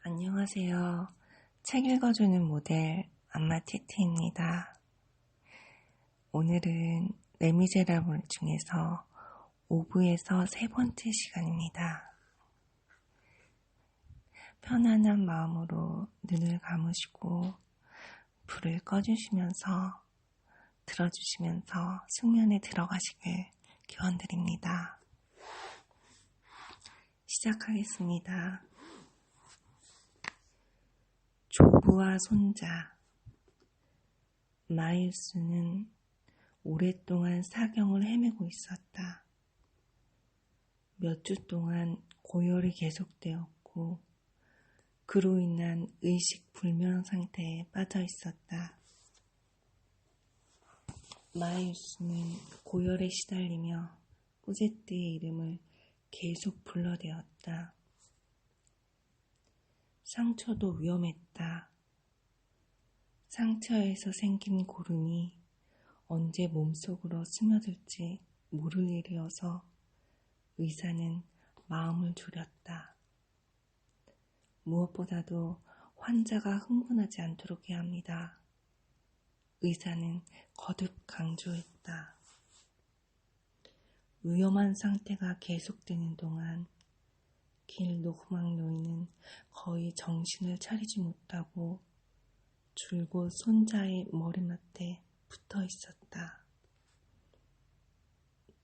안녕하세요. 책 읽어주는 모델 안마티티입니다. 오늘은 레미제라블 중에서 5부에서 세 번째 시간입니다. 편안한 마음으로 눈을 감으시고 불을 꺼주시면서 들어주시면서 숙면에 들어가시길 기원드립니다. 시작하겠습니다. 조부와 손자. 마이우스는 오랫동안 사경을 헤매고 있었다. 몇 주 동안 고열이 계속되었고 그로 인한 의식불명 상태에 빠져 있었다. 마이우스는 고열에 시달리며 꾸제트의 이름을 계속 불러대었다. 상처도 위험했다. 상처에서 생긴 고름이 언제 몸속으로 스며들지 모를 일이어서 의사는 마음을 졸였다. 무엇보다도 환자가 흥분하지 않도록 해야 합니다. 의사는 거듭 강조했다. 위험한 상태가 계속되는 동안 길 노후막 노인은 거의 정신을 차리지 못하고 줄곧 손자의 머리맡에 붙어 있었다.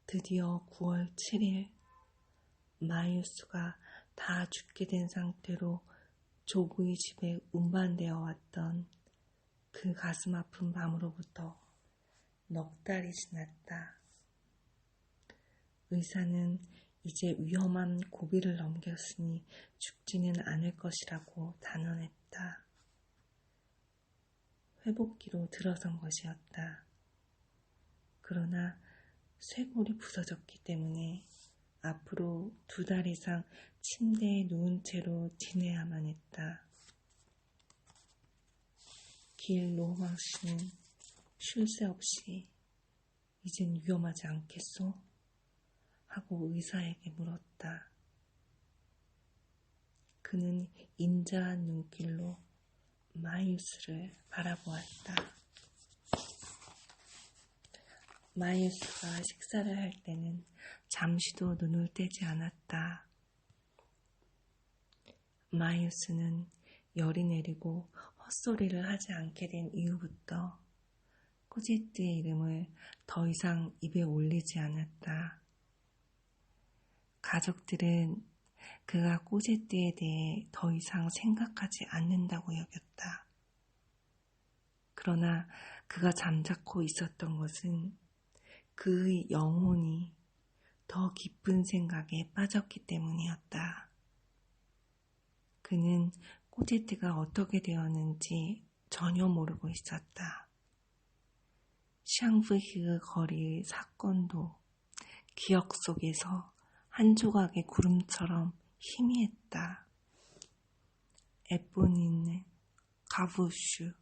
드디어 9월 7일 마이우스가 다 죽게 된 상태로 조부의 집에 운반되어 왔던 그 가슴 아픈 밤으로부터 넉 달이 지났다. 의사는 이제 위험한 고비를 넘겼으니 죽지는 않을 것이라고 단언했다. 회복기로 들어선 것이었다. 그러나 쇄골이 부서졌기 때문에 앞으로 2달 이상 침대에 누운 채로 지내야만 했다. 길 노망 씨는 쉴 새 없이 이젠 위험하지 않겠소? 하고 의사에게 물었다. 그는 인자한 눈길로 마이우스를 바라보았다. 마이우스가 식사를 할 때는 잠시도 눈을 떼지 않았다. 마이우스는 열이 내리고 헛소리를 하지 않게 된 이후부터 꾸제트의 이름을 더 이상 입에 올리지 않았다. 가족들은 그가 꾸제트에 대해 더 이상 생각하지 않는다고 여겼다. 그러나 그가 잠자코 있었던 것은 그의 영혼이 더 깊은 생각에 빠졌기 때문이었다. 그는 꾸제트가 어떻게 되었는지 전혀 모르고 있었다. 샹브히그 거리의 사건도 기억 속에서 한 조각의 구름처럼 희미했다. 에포니는 가부슈,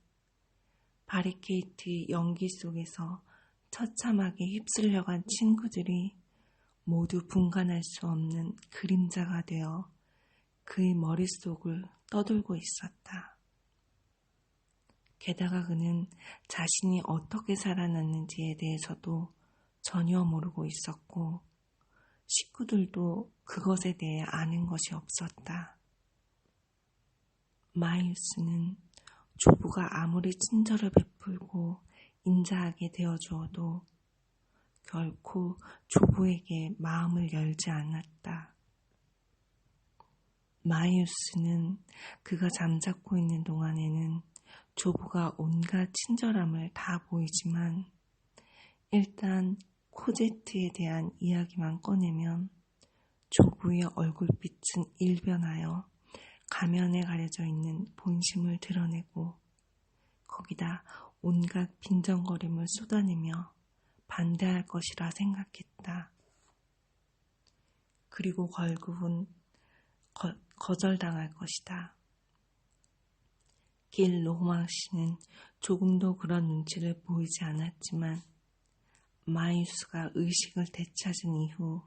바리케이트의 연기 속에서 처참하게 휩쓸려간 친구들이 모두 분간할 수 없는 그림자가 되어 그의 머릿속을 떠돌고 있었다. 게다가 그는 자신이 어떻게 살아났는지에 대해서도 전혀 모르고 있었고 식구들도 그것에 대해 아는 것이 없었다. 마이우스는 조부가 아무리 친절을 베풀고 인자하게 되어주어도 결코 조부에게 마음을 열지 않았다. 마이우스는 그가 잠자코 있는 동안에는 조부가 온갖 친절함을 다 보이지만 일단 꾸제트에 대한 이야기만 꺼내면 조부의 얼굴빛은 일변하여 가면에 가려져 있는 본심을 드러내고 거기다 온갖 빈정거림을 쏟아내며 반대할 것이라 생각했다. 그리고 결국은 거절당할 것이다. 길 노망 씨는 조금도 그런 눈치를 보이지 않았지만 마이우스가 의식을 되찾은 이후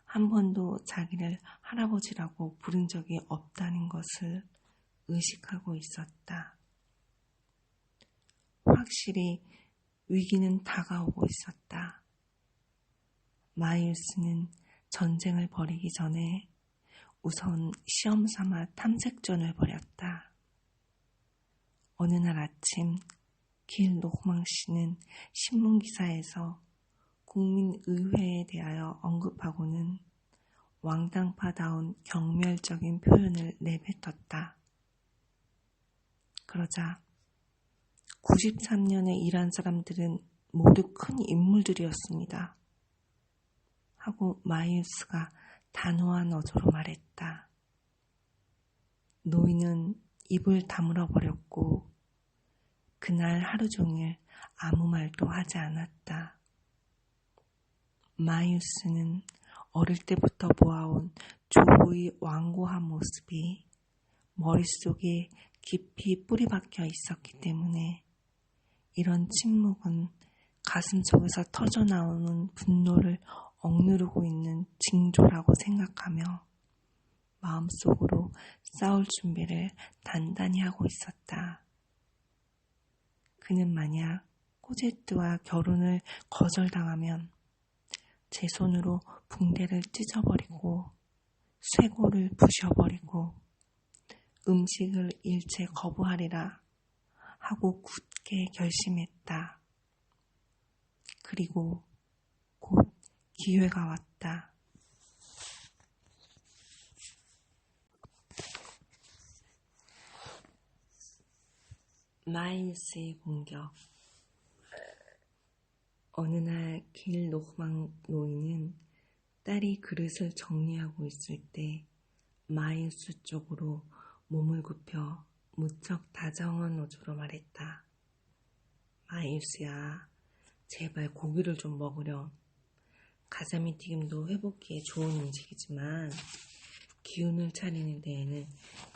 한 번도 자기를 할아버지라고 부른 적이 없다는 것을 의식하고 있었다. 확실히 위기는 다가오고 있었다. 마이우스는 전쟁을 벌이기 전에 우선 시험삼아 탐색전을 벌였다. 어느 날 아침 길 노흐망 씨는 신문기사에서 국민의회에 대하여 언급하고는 왕당파다운 경멸적인 표현을 내뱉었다. 그러자 93년에 일한 사람들은 모두 큰 인물들이었습니다. 하고 마이우스가 단호한 어조로 말했다. 노인은 입을 다물어 버렸고 그날 하루 종일 아무 말도 하지 않았다. 마이우스는 어릴 때부터 보아온 조의 완고한 모습이 머릿속에 깊이 뿌리박혀 있었기 때문에 이런 침묵은 가슴속에서 터져나오는 분노를 억누르고 있는 징조라고 생각하며 마음속으로 싸울 준비를 단단히 하고 있었다. 그는 만약 코제트와 결혼을 거절당하면 제 손으로 붕대를 찢어버리고 쇄골을 부셔버리고 음식을 일체 거부하리라 하고 굳게 결심했다. 그리고 곧 기회가 왔다. 마이누스의 공격. 어느 날 길 노흐망 노인은 딸이 그릇을 정리하고 있을 때 마이누스 쪽으로 몸을 굽혀 무척 다정한 어조로 말했다. 마이누스야, 제발 고기를 좀 먹으렴. 가자미 튀김도 회복기에 좋은 음식이지만 기운을 차리는 데에는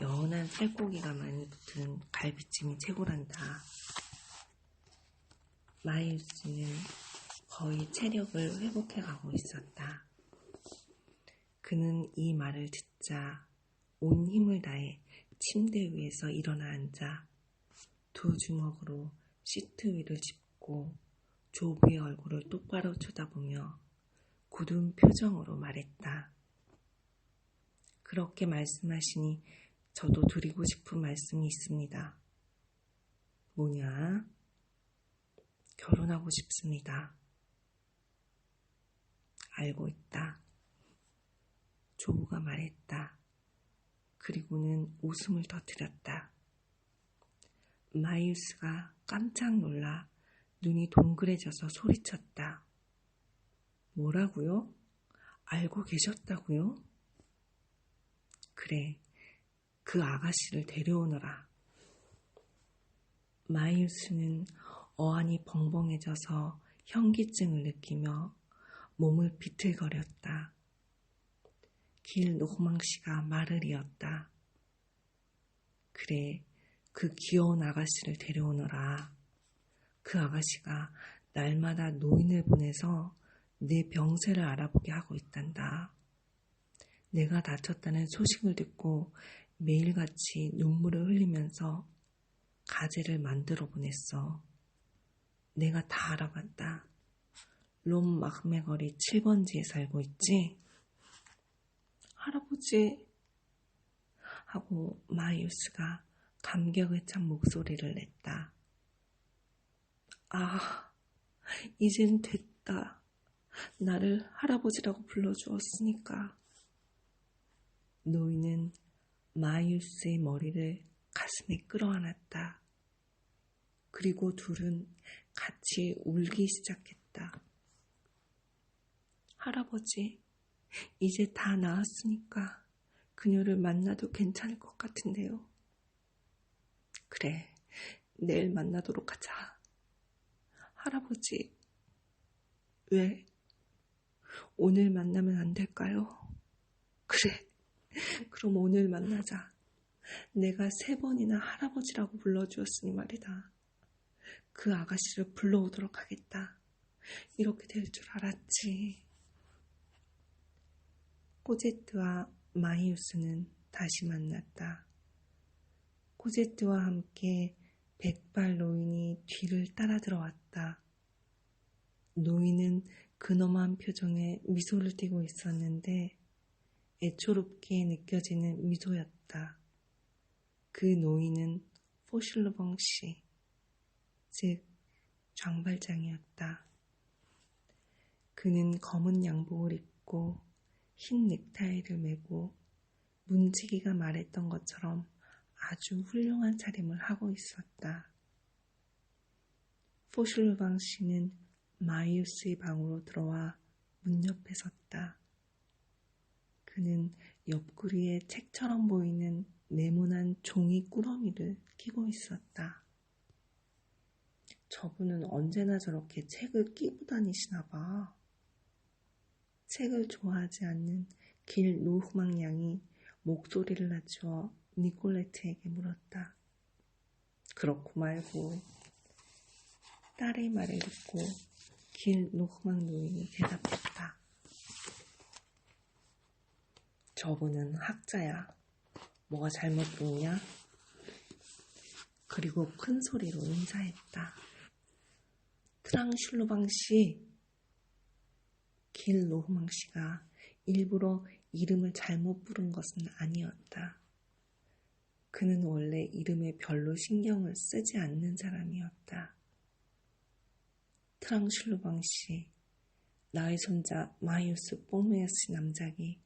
연한 살코기가 많이 붙은 갈비찜이 최고란다. 마이누스는 거의 체력을 회복해가고 있었다. 그는 이 말을 듣자 온 힘을 다해 침대 위에서 일어나 앉아 두 주먹으로 시트 위를 짚고 조부의 얼굴을 똑바로 쳐다보며 굳은 표정으로 말했다. 그렇게 말씀하시니 저도 드리고 싶은 말씀이 있습니다. 뭐냐? 결혼하고 싶습니다. 알고 있다. 조부가 말했다. 그리고는 웃음을 터뜨렸다. 마이누스가 깜짝 놀라 눈이 동그래져서 소리쳤다. 뭐라고요? 알고 계셨다고요? 그래, 그 아가씨를 데려오너라. 마이누스는 어안이 벙벙해져서 현기증을 느끼며 몸을 비틀거렸다. 길 노흐망 씨가 말을 이었다. 그래, 그 귀여운 아가씨를 데려오너라. 그 아가씨가 날마다 노인을 보내서 내 병세를 알아보게 하고 있단다. 내가 다쳤다는 소식을 듣고 매일같이 눈물을 흘리면서 가재를 만들어 보냈어. 내가 다 알아봤다. 롬 막매거리 7번지에 살고 있지? 할아버지 하고 마이누스가 감격에 찬 목소리를 냈다. 아, 이젠 됐다. 나를 할아버지라고 불러주었으니까. 노인은 마이누스의 머리를 가슴에 끌어안았다. 그리고 둘은 같이 울기 시작했다. 할아버지, 이제 다 나았으니까 그녀를 만나도 괜찮을 것 같은데요. 그래, 내일 만나도록 하자. 할아버지, 왜? 오늘 만나면 안 될까요? 그래, 그럼 오늘 만나자. 내가 3번이나 할아버지라고 불러주었으니 말이다. 그 아가씨를 불러오도록 하겠다. 이렇게 될 줄 알았지. 코제트와 마이누스는 다시 만났다. 코제트와 함께 백발 노인이 뒤를 따라 들어왔다. 노인은 근엄한 표정에 미소를 띠고 있었는데 애초롭게 느껴지는 미소였다. 그 노인은 포슐러벙 씨, 즉 장발장이었다. 그는 검은 양복을 입고 흰 넥타이를 메고 문지기가 말했던 것처럼 아주 훌륭한 차림을 하고 있었다. 포슐러벙 씨는 마이우스의 방으로 들어와 문 옆에 섰다. 그는 옆구리에 책처럼 보이는 네모난 종이 꾸러미를 끼고 있었다. 저분은 언제나 저렇게 책을 끼고 다니시나 봐. 책을 좋아하지 않는 길 노흐망 양이 목소리를 낮추어 니콜레트에게 물었다. 그렇고 말고. 딸의 말을 듣고 길 노흐망 노인이 대답했다. 저분은 학자야. 뭐가 잘못 보이냐? 그리고 큰 소리로 인사했다. 트랑슐루방 씨. 길 노흐망 씨가 일부러 이름을 잘못 부른 것은 아니었다. 그는 원래 이름에 별로 신경을 쓰지 않는 사람이었다. 트랑슐루방 씨, 나의 손자 마이우스 뽕메어스 남작이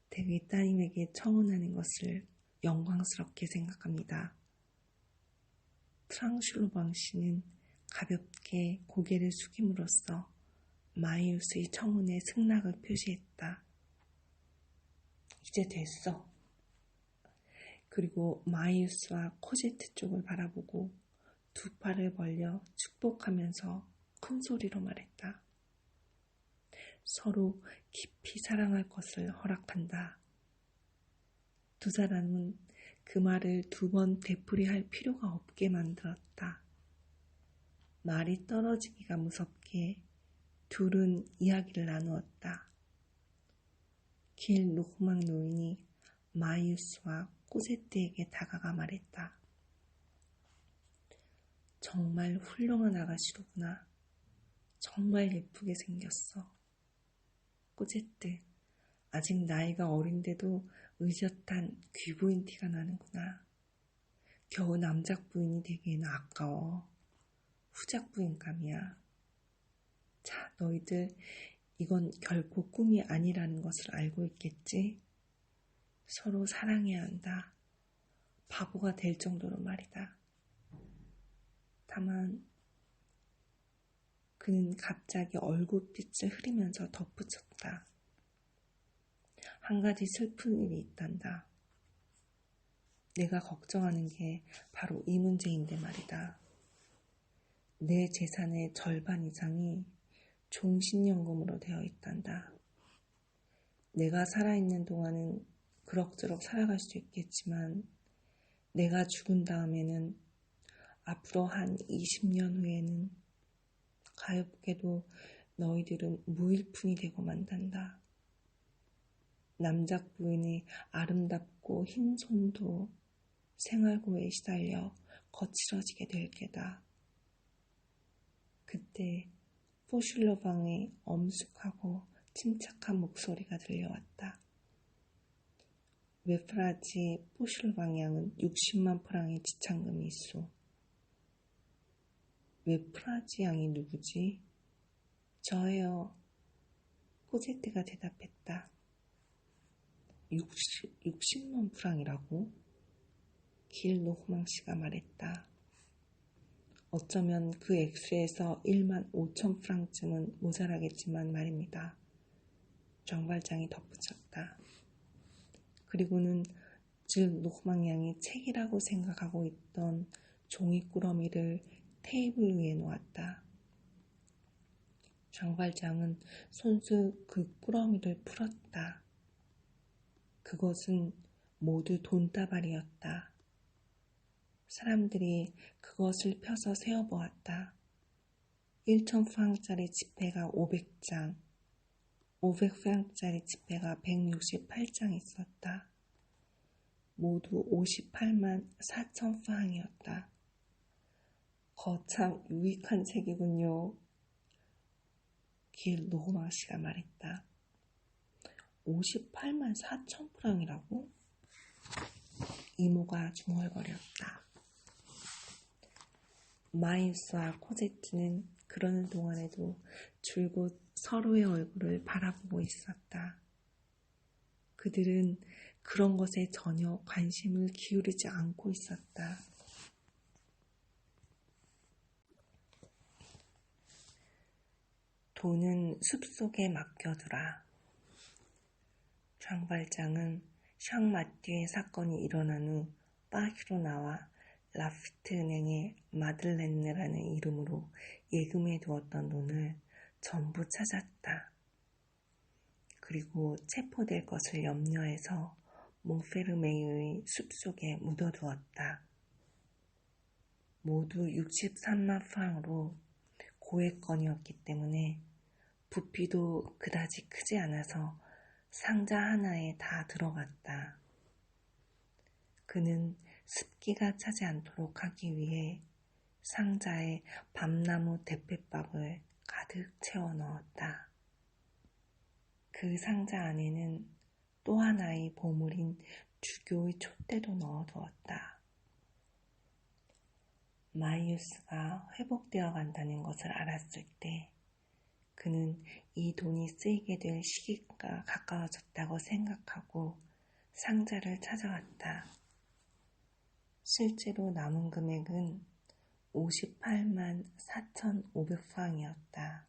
대개 따님에게 청혼하는 것을 영광스럽게 생각합니다. 트랑슐루방 씨는 가볍게 고개를 숙임으로써 마이우스의 청혼에 승낙을 표시했다. 이제 됐어. 그리고 마이우스와 코제트 쪽을 바라보고 두 팔을 벌려 축복하면서 큰 소리로 말했다. 서로 깊이 사랑할 것을 허락한다. 두 사람은 그 말을 두 번 되풀이할 필요가 없게 만들었다. 말이 떨어지기가 무섭게 둘은 이야기를 나누었다. 길 노흐망 노인이 마이우스와 코제트에게 다가가 말했다. 정말 훌륭한 아가씨로구나. 정말 예쁘게 생겼어. 코제트, 아직 나이가 어린데도 의젓한 귀부인 티가 나는구나. 겨우 남작 부인이 되기에는 아까워. 후작 부인감이야. 자, 너희들 이건 결코 꿈이 아니라는 것을 알고 있겠지? 서로 사랑해야 한다. 바보가 될 정도로 말이다. 다만 그는 갑자기 얼굴빛을 흐리면서 덧붙였다. 한 가지 슬픈 일이 있단다. 내가 걱정하는 게 바로 이 문제인데 말이다. 내 재산의 절반 이상이 종신연금으로 되어 있단다. 내가 살아있는 동안은 그럭저럭 살아갈 수 있겠지만 내가 죽은 다음에는 앞으로 한 20년 후에는 가엾게도 너희들은 무일푼이 되고 만단다. 남작 부인의 아름답고 흰 손도 생활고에 시달려 거칠어지게 될 게다. 그때 포슐러방의 엄숙하고 침착한 목소리가 들려왔다. 웨프라지 포슐러방 양은 60만 프랑의 지참금이 있소. 웨프라지 양이 누구지? 저예요. 코제트가 대답했다. 60만 프랑이라고? 길 노흐망 씨가 말했다. 어쩌면 그 액수에서 1만 5천 프랑쯤은 모자라겠지만 말입니다. 정발장이 덧붙였다. 그리고는 즉 노흐망 양이 책이라고 생각하고 있던 종이꾸러미를 테이블 위에 놓았다. 정발장은 손수 그 꾸러미를 풀었다. 그것은 모두 돈다발이었다. 사람들이 그것을 펴서 세어보았다. 1,000프랑짜리 지폐가 500장, 500프랑짜리 지폐가 168장 있었다. 모두 58만 4천 프랑이었다. 거참 유익한 책이군요. 길 노호망 씨가 말했다. 58만 4천 프랑이라고? 이모가 중얼거렸다. 마이우스와 코제트는 그러는 동안에도 줄곧 서로의 얼굴을 바라보고 있었다. 그들은 그런 것에 전혀 관심을 기울이지 않고 있었다. 돈은 숲속에 맡겨두라. 장발장은 샹마띠의 사건이 일어난 후 파리로 나와 라피트 은행의 마들렌느라는 이름으로 예금해 두었던 돈을 전부 찾았다. 그리고 체포될 것을 염려해서 몽페르메이의 숲속에 묻어두었다. 모두 63만 프랑으로 고액건이었기 때문에 부피도 그다지 크지 않아서 상자 하나에 다 들어갔다. 그는 습기가 차지 않도록 하기 위해 상자에 밤나무 대패밥을 가득 채워 넣었다. 그 상자 안에는 또 하나의 보물인 주교의 촛대도 넣어두었다. 마이우스가 회복되어 간다는 것을 알았을 때 그는 이 돈이 쓰이게 될 시기가 가까워졌다고 생각하고 상자를 찾아왔다. 실제로 남은 금액은 58만 4,500프랑이었다.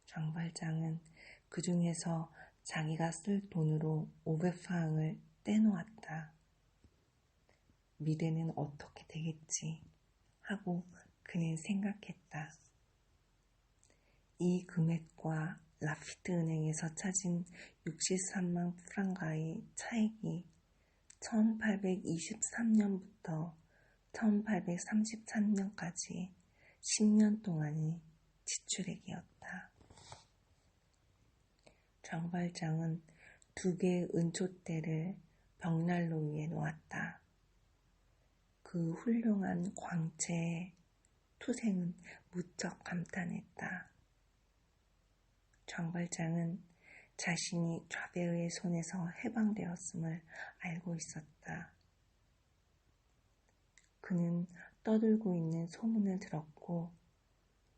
장발장은 그 중에서 자기가 쓸 돈으로 500프랑을 떼놓았다. 미래는 어떻게 되겠지 하고 그는 생각했다. 이 금액과 라피트 은행에서 찾은 63만 프랑과의 차액이 1823년부터 1833년까지 10년 동안의 지출액이었다. 장발장은 2개의 은촛대를 벽난로 위에 놓았다. 그 훌륭한 광채에 투생은 무척 감탄했다. 장발장은 자신이 좌베의 손에서 해방되었음을 알고 있었다. 그는 떠들고 있는 소문을 들었고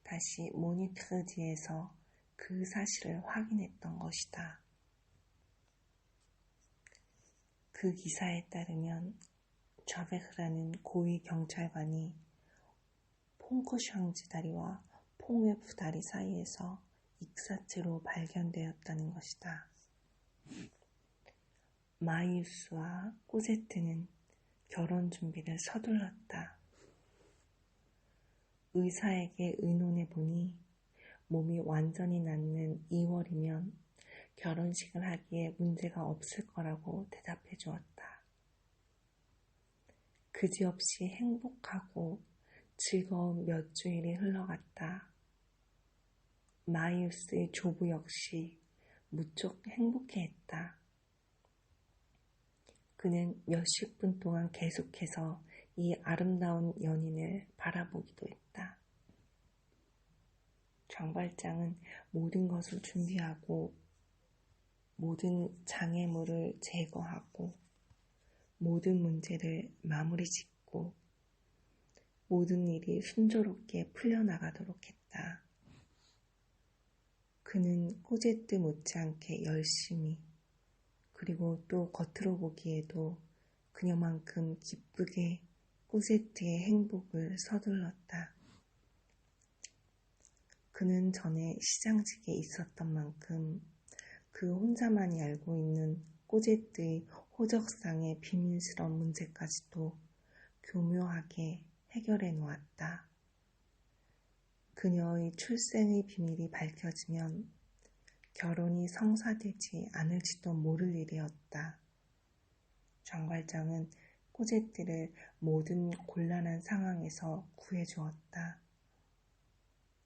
다시 모니트르디에서 그 사실을 확인했던 것이다. 그 기사에 따르면 좌베흐라는 고위 경찰관이 퐁커샹즈 다리와 퐁웨프 다리 사이에서 익사체로 발견되었다는 것이다. 마이우스와 코제트는 결혼 준비를 서둘렀다. 의사에게 의논해보니 몸이 완전히 낫는 2월이면 결혼식을 하기에 문제가 없을 거라고 대답해 주었다. 그지없이 행복하고 즐거운 몇 주일이 흘러갔다. 마이우스의 조부 역시 무척 행복해했다. 그는 몇십 분 동안 계속해서 이 아름다운 연인을 바라보기도 했다. 장발장은 모든 것을 준비하고 모든 장애물을 제거하고 모든 문제를 마무리 짓고 모든 일이 순조롭게 풀려나가도록 했다. 그는 코제트 못지않게 열심히 그리고 또 겉으로 보기에도 그녀만큼 기쁘게 코제트의 행복을 서둘렀다. 그는 전에 시장직에 있었던 만큼 그 혼자만이 알고 있는 코제트의 호적상의 비밀스러운 문제까지도 교묘하게 해결해 놓았다. 그녀의 출생의 비밀이 밝혀지면 결혼이 성사되지 않을지도 모를 일이었다. 장발장은 코제트를 모든 곤란한 상황에서 구해주었다.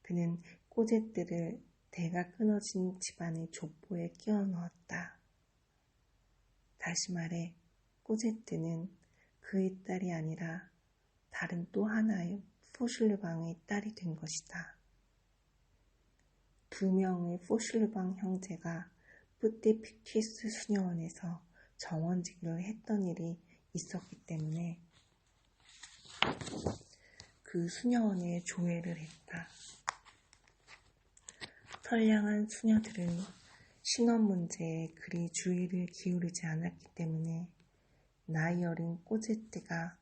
그는 코제트를 대가 끊어진 집안의 족보에 끼워 넣었다. 다시 말해 꼬제트는 그의 딸이 아니라 다른 또 하나의 포슐르방의 딸이 된 것이다. 두 명의 포슐르방 형제가 뿌띠피퀴스 수녀원에서 정원지기를 했던 일이 있었기 때문에 그 수녀원에 조회를 했다. 선량한 수녀들은 신원 문제에 그리 주의를 기울이지 않았기 때문에 나이 어린 꼬제트가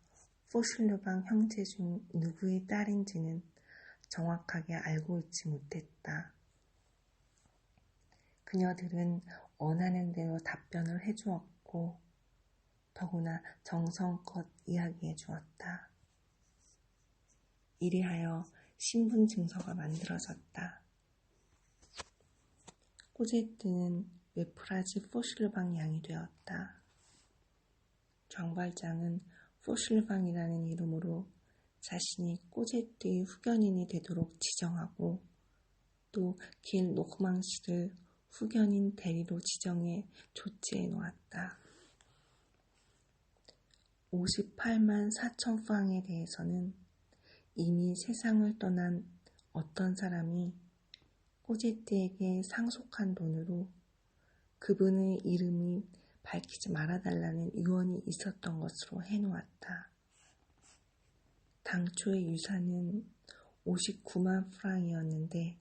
포슐르방 형제 중 누구의 딸인지는 정확하게 알고 있지 못했다. 그녀들은 원하는 대로 답변을 해주었고 더구나 정성껏 이야기해 주었다. 이리하여 신분증서가 만들어졌다. 꼬제트는 웨프라지 포슐르방 양이 되었다. 정발장은 포슐르방이라는 이름으로 자신이 꼬제트의 후견인이 되도록 지정하고 또 길 노흐망씨를 후견인 대리로 지정해 조치해 놓았다. 58만 4천 프랑에 대해서는 이미 세상을 떠난 어떤 사람이 꼬제트에게 상속한 돈으로 그분의 이름이 밝히지 말아달라는 유언이 있었던 것으로 해놓았다. 당초의 유산은 59만 프랑이었는데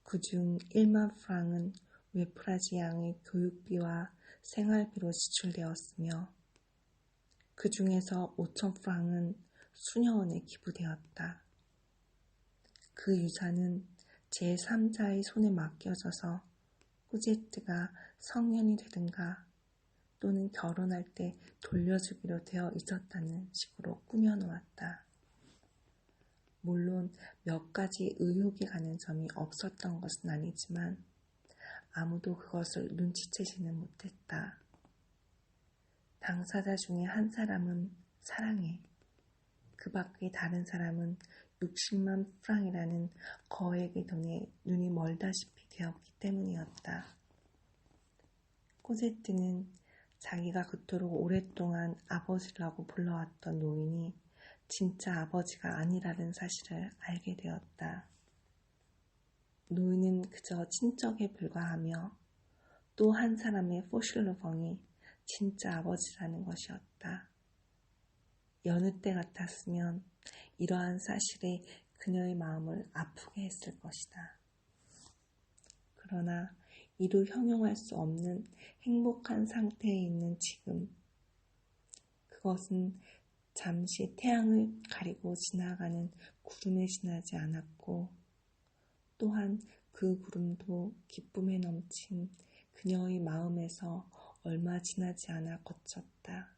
그중 1만 프랑은 웨프라지 양의 교육비와 생활비로 지출되었으며 그 중에서 5천 프랑은 수녀원에 기부되었다. 그 유산은 제3자의 손에 맡겨져서 꼬제트가 성년이 되든가 또는 결혼할 때 돌려주기로 되어 있었다는 식으로 꾸며놓았다. 물론 몇 가지 의혹이 가는 점이 없었던 것은 아니지만 아무도 그것을 눈치채지는 못했다. 당사자 중에 한 사람은 사랑해, 그 밖의 다른 사람은 60만 프랑이라는 거액의 돈에 눈이 멀다시피 되었기 때문이었다. 꼬제트는 자기가 그토록 오랫동안 아버지라고 불러왔던 노인이 진짜 아버지가 아니라는 사실을 알게 되었다. 노인은 그저 친척에 불과하며 또 한 사람의 포슐르방이 진짜 아버지라는 것이었다. 여느 때 같았으면 이러한 사실이 그녀의 마음을 아프게 했을 것이다. 그러나 이루 형용할 수 없는 행복한 상태에 있는 지금, 그것은 잠시 태양을 가리고 지나가는 구름에 지나지 않았고 또한 그 구름도 기쁨에 넘친 그녀의 마음에서 얼마 지나지 않아 거쳤다.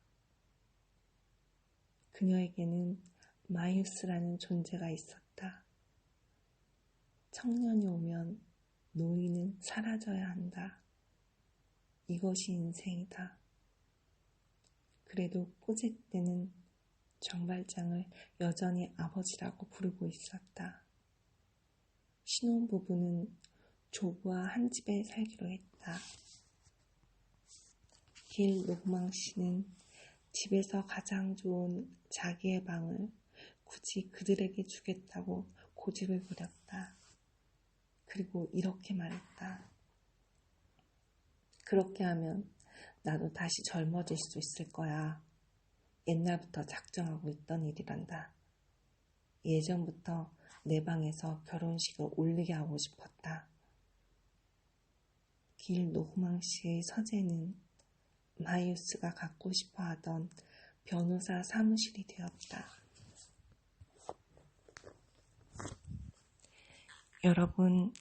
그녀에게는 마이우스라는 존재가 있었다. 청년이 오면 노인은 사라져야 한다. 이것이 인생이다. 그래도 꼬제트는 정발장을 여전히 아버지라고 부르고 있었다. 신혼부부는 조부와 한 집에 살기로 했다. 길 노흐망씨는 집에서 가장 좋은 자기의 방을 굳이 그들에게 주겠다고 고집을 부렸다. 그리고 이렇게 말했다. 그렇게 하면 나도 다시 젊어질 수 있을 거야. 옛날부터 작정하고 있던 일이란다. 예전부터 내 방에서 결혼식을 올리게 하고 싶었다. 길 노흐망씨의 서재는 마이우스가 갖고 싶어 하던 변호사 사무실이 되었다. 여러분,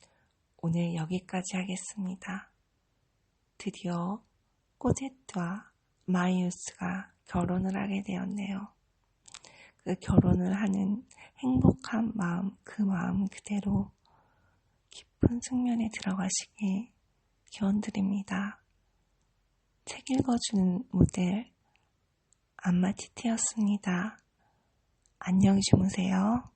오늘 여기까지 하겠습니다. 드디어 꼬제트와 마이우스가 결혼을 하게 되었네요. 그 결혼을 하는 행복한 마음, 그 마음 그대로 깊은 숙면에 들어가시길 기원드립니다. 책 읽어주는 모델 안마티티였습니다. 안녕히 주무세요.